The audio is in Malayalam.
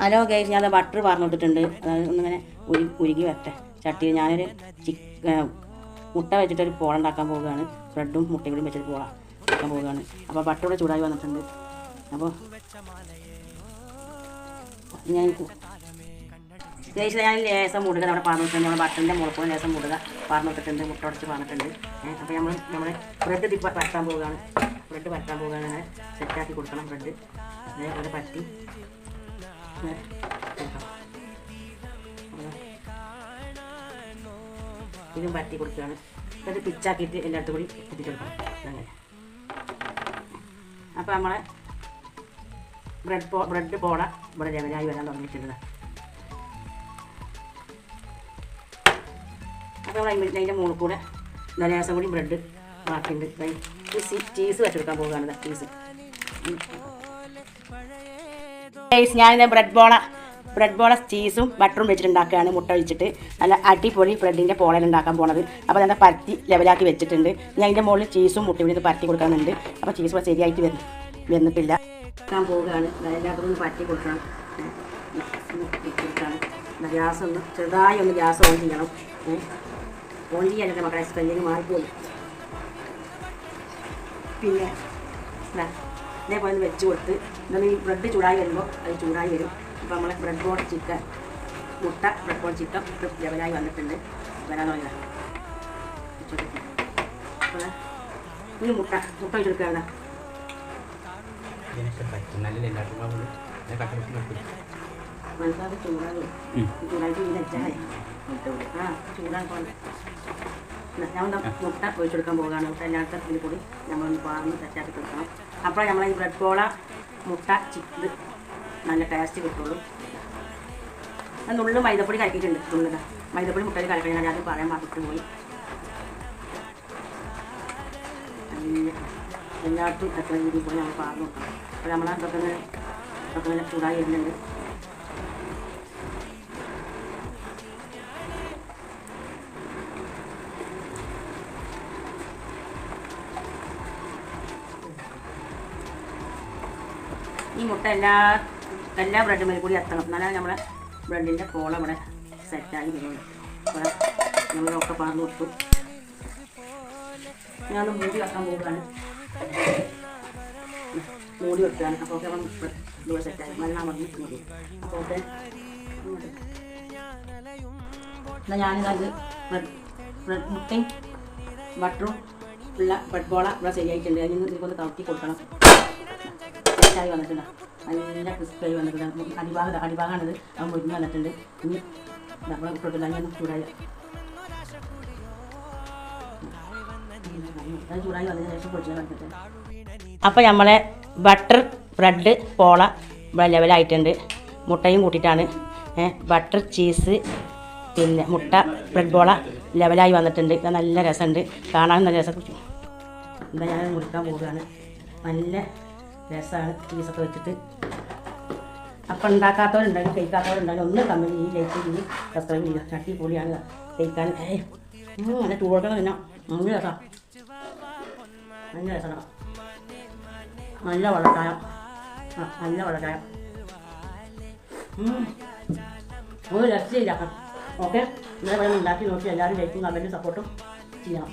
ഹലോ ഗൈസ്, ഞാൻ ബട്ടർ പാർന്നിട്ടിട്ടുണ്ട്. അതായത് ഒന്നിങ്ങനെ ഉരുകി വരട്ടെ ചട്ടിയിൽ. ഞാനൊരു മുട്ട വെച്ചിട്ടൊരു പോള ഉണ്ടാക്കാൻ പോവുകയാണ്. ബ്രെഡും മുട്ടയും കൂടി വെച്ചിട്ട് പോള ഉണ്ടാക്കാൻ പോവുകയാണ്. അപ്പോൾ ബട്ടർ കൂടെ ചൂടായി വന്നിട്ടുണ്ട്. അപ്പോൾ ഞാൻ ലേസം മുടുക നമ്മുടെ പാർന്നിട്ടുണ്ട്. നമ്മുടെ ബട്ടറിൻ്റെ മുളപ്പും ലേസം മുടുക പാർന്നിട്ടിട്ടുണ്ട്. മുട്ട ഉടച്ച് പാർന്നിട്ടുണ്ട്. അപ്പോൾ നമ്മൾ ബ്രെഡ് പരത്താൻ പോവുകയാണ്. ബ്രെഡ് പരത്താൻ പോവുകയാണ്. അങ്ങനെ സെറ്റാക്കി കൊടുക്കണം. ബ്രെഡ് അതേപോലെ പരത്തി ഇതും പരത്തി കൊടുക്കുകയാണ്. അത് പിച്ചാക്കിയിട്ട് എൻ്റെ അടുത്ത് കൂടി എത്തിച്ചെടുക്കണം. അങ്ങനെ അപ്പോൾ നമ്മളെ ബ്രെഡ് പോള ഇവിടെ ലെവലായി വരാൻ തുടങ്ങിയിട്ടുണ്ട്. അപ്പോൾ നമ്മൾ അതിൻ്റെ മുകളിൽ കൂടെ ലേസം കൂടി ബ്രെഡ് ബാക്കിയുണ്ട്. ചീസ് വെച്ചെടുക്കാൻ പോവുകയാണ്. ചീസ് ഞാനിത് ബ്രെഡ് പോള ചീസും ബട്ടറും വെച്ചിട്ടുണ്ടാക്കുകയാണ്. മുട്ട ഒഴിച്ചിട്ട് നല്ല അടിപൊളി ബ്രെഡിൻ്റെ പോളയിൽ ഉണ്ടാക്കാൻ പോണത്. അപ്പോൾ ഞാൻ പരത്തി ലെവലാക്കി വെച്ചിട്ടുണ്ട്. ഞാൻ അതിൻ്റെ മുകളിൽ ചീസും മുട്ടയും കൂടി പരത്തി കൊടുക്കാനുണ്ട്. അപ്പോൾ ചീസ് ശരിയായിട്ട് വന്നിട്ടില്ല. വെക്കാൻ പോവുകയാണ്. എല്ലാവർക്കും ഒന്ന് പരത്തി കൊടുക്കണം. ഗ്യാസ് ഒന്ന് ചെറുതായി ഒന്ന് ഗ്യാസ് ഓൺ ചെയ്യണം. ഓൺ ചെയ്യാനൊക്കെ മക്കളെ സ്പെല്ലിങ് മാറിപ്പോയി. പിന്നെ ഇതേപോലെ ഒന്ന് വെച്ച് കൊടുത്ത് ഈ ബ്രെഡ് ചൂടായി വരുമ്പോൾ അത് ചൂടായി വരും. അപ്പോൾ നമ്മളെ bread ball chicken bread ball chicken ലെവലായി വന്നിട്ടുണ്ട്. വരാൻ തുടങ്ങില്ല. ഇനി മുട്ട വെച്ചെടുക്കുകയാണ്. മനസ്സിലാക്കി ചൂടായിട്ട് ഇങ്ങനെ വെച്ചാൽ ചൂടാൻ ഞാൻ മുട്ട ഒഴിച്ചെടുക്കാൻ പോവുകയാണ്. മുട്ട എല്ലാത്ത ഇതിൽ കൂടി നമ്മളൊന്ന് പാർന്ന് സെറ്റാക്കി കൊടുക്കണം. അപ്പോൾ നമ്മൾ ഈ ബ്രെഡ് പോള മുട്ട ചിക്കൻ നല്ല ടേസ്റ്റ് കിട്ടുള്ളൂ. നുള്ളും മൈദപ്പൊടി കലക്കിയിട്ടുണ്ട്. നുള്ളുക മൈദപ്പൊടി മുട്ടയിൽ കലക്കാൻ ഞാൻ ആദ്യം പറയാൻ മറന്നിട്ട് പോയി. എല്ലായിടത്തും എത്ര രീതിയിൽ പോയി നമ്മൾ പാർന്ന് നോക്കണം. അപ്പോൾ നമ്മൾ അതൊക്കെ ചൂടായി വരുന്നുണ്ട്. ഈ മുട്ട എല്ലാ ബ്രെഡ് മേൽ കൂടി എത്തണം. എന്നാലും നമ്മളെ ബ്രെഡിൻ്റെ പോള ഇവിടെ സെറ്റായി വരുള്ളൂ. ഇവിടെ നമ്മളൊക്കെ പാർന്ന് കൊടുത്തു. ഞാനൊന്ന് മൂടി വെക്കാൻ പോവുകയാണ്. മൂടി വെക്കുകയാണ്. അപ്പോൾ ഒക്കെ നമ്മൾ സെറ്റായി നല്ല മറന്ന് മൂടി. അപ്പോൾ ഒക്കെ എന്നാൽ ഞാനിത് മുട്ടയും ബട്ടറും ഉള്ള ബ്രെഡ് പോള ഇവിടെ ശരിയായിട്ടുണ്ട്. അതിൽ നിന്ന് ഇതിക്കൊന്ന് തളർത്തി കൊടുക്കണം. സെറ്റായി വന്നിട്ടുണ്ട്. നല്ല ക്രിസ്പായി വന്നിട്ടുണ്ട്. അടിഭാഗമാണിത്. അത് മുരിഞ്ഞ് വന്നിട്ടുണ്ട്. ഇനി നമ്മൾ ഇട്ടിട്ടില്ല. ഞാൻ ചൂടായി വന്നതിന് ശേഷം പൊടിച്ച് കണ്ടിട്ട് അപ്പോൾ നമ്മളെ ബട്ടർ ബ്രെഡ് പോള ഇവിടെ ലെവലായിട്ടുണ്ട്. മുട്ടയും കൂട്ടിയിട്ടാണ്. ബട്ടർ ചീസ് പിന്നെ മുട്ട ബ്രെഡ് പോള ലെവലായി വന്നിട്ടുണ്ട്. ഇത് നല്ല രസമുണ്ട്. കാണാനും നല്ല രസം. എന്താ ഞാൻ മുറിക്കാൻ പോവുകയാണ്. നല്ല രസമാണ് ചീസൊക്കെ വെച്ചിട്ട്. അപ്പം ഉണ്ടാക്കാത്തവരുണ്ടെങ്കിൽ കഴിക്കാത്തവരുണ്ടെങ്കിൽ ഒന്ന് കമ്പനി ഈ ലൈക്ക് ഈ സബ്സ്ക്രൈബ് ചെയ്യുക. ചട്ടി പൊടിയാണ് കഴിക്കാൻ. നല്ല ചൂടൊക്കെ തന്നെ നല്ല രസമാണ്. നല്ല രസമാണ്. നല്ല വെള്ളച്ചായ നല്ല വെള്ളച്ചായ ഒരു രക്ഷയില്ല. ഓക്കെ, ഇന്നലെ ഇവിടെ ഉണ്ടാക്കി നോക്കി എല്ലാവരും ലൈക്കും കമൻറ്റും സപ്പോർട്ടും ചെയ്യണം.